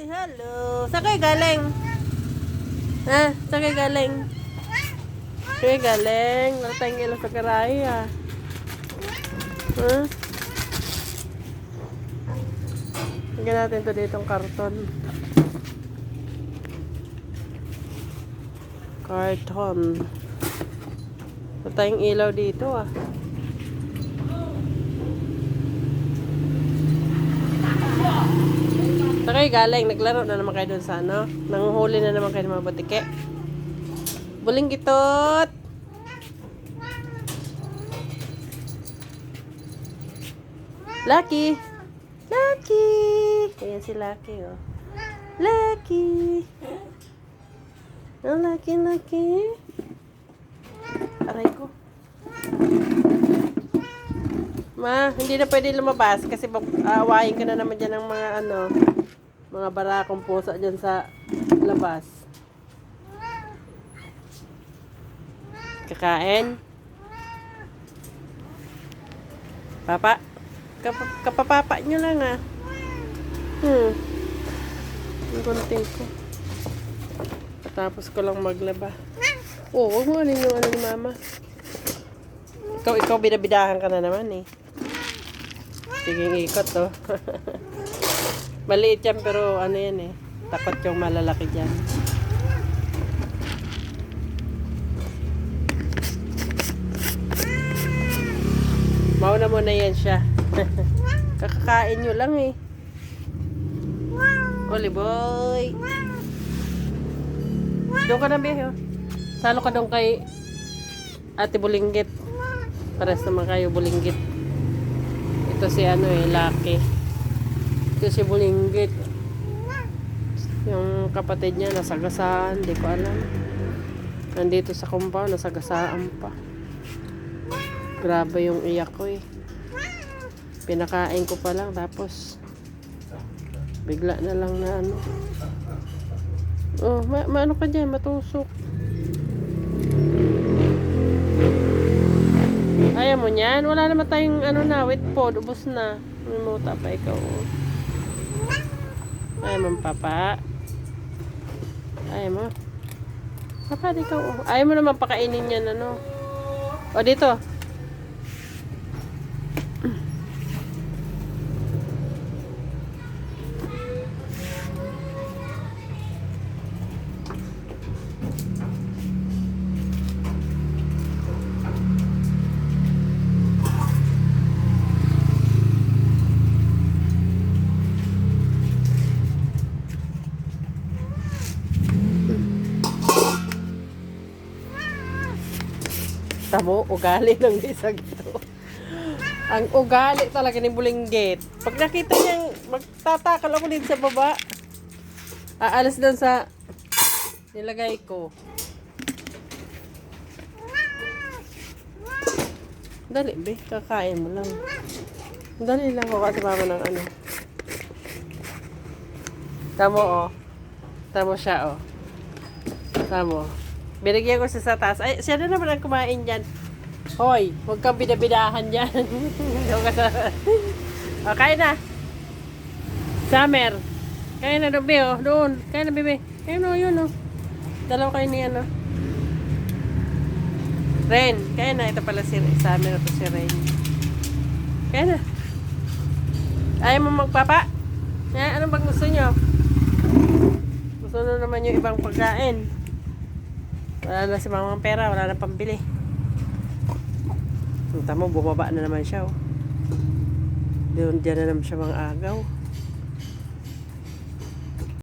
Hello. Saan kayo galing? Ha? Saan kayo galing? Saan kayo galing? Wala tayong ilaw sa garahe ha. Hinggan natin ito ditong karton. Karton. Wala tayong ilaw dito ah. Saan kayo galing? Naglaro na naman kayo dun sa ano? Nanguhuli na naman kayo ng mga batike. Buling gitot! Lucky! Lucky! Ayan si Lucky oh. Lucky! Oh, Lucky, Lucky! Aray ko. Ma, hindi na pwede lumabas kasi aawayin ka na naman dyan ng mga ano, mga barakong pusa dyan sa labas. Kakain? Papa? Kapapapa nyo lang ah. Ang gunting ko. Patapos ko lang maglaba. Oo, huwag mo alin yung ano ni mama. Ikaw bidabidahan ka na naman eh. Sige, ikot to. Maliit yan pero ano yan eh. Takot yung malalaki dyan. Mauna mo na yan siya. Kakakain nyo lang eh. Oli boy. Doon ka na biyo. Salo ka doon kay Ate Bulinggit. Pares naman kayo Bulinggit. Ito si ano eh, Lucky. Ito si Bulinggit. Yung kapatid niya nasagasaan, di ko alam. Nandito sa compound, nasagasaan pa. Grabe yung iyak ko eh. Pinakain ko pa lang tapos bigla na lang na ano. Oh, maano ka dyan, matusok. Ayaw mo niyan? Wala naman tayong ano na, wet pod, ubos na. May muta pa ikaw. Ayaw mo papa. Ayaw mo. Papa, di ka. Ayaw mo naman pakainin yan, ano. O, dito. Tamo, ugali ng isang ito. Ang ugali talaga ni Bulinggit. Pag nakita niyang magtatakal ako dito sa baba, aalis doon sa nilagay ko. Dali, be. Kakain mo lang. Dali lang ko kasi mama ng ano. Tamo, oh. Tamo siya, oh. Tamo. Binigyan ko siya sa taas. Ay, siya na naman ang kumain dyan. Hoy, huwag kang bidabidahan dyan. O, kain na. Summer. Kain na, Dobe, oh. Doon. Kain na, bebe. Kain na, yun, oh. Dalawa kayo niyan, oh. Rain. Kain na. Ito pala si Summer. Ito si Rain. Kain na. Ayaw mo magpapa? Ano bang gusto nyo? Gusto nyo naman yung ibang pagkain. Wala na si mamang pera, wala na pambili. Punta mo, bumaba na naman siya. Oh. Diyan na naman siya mga agaw.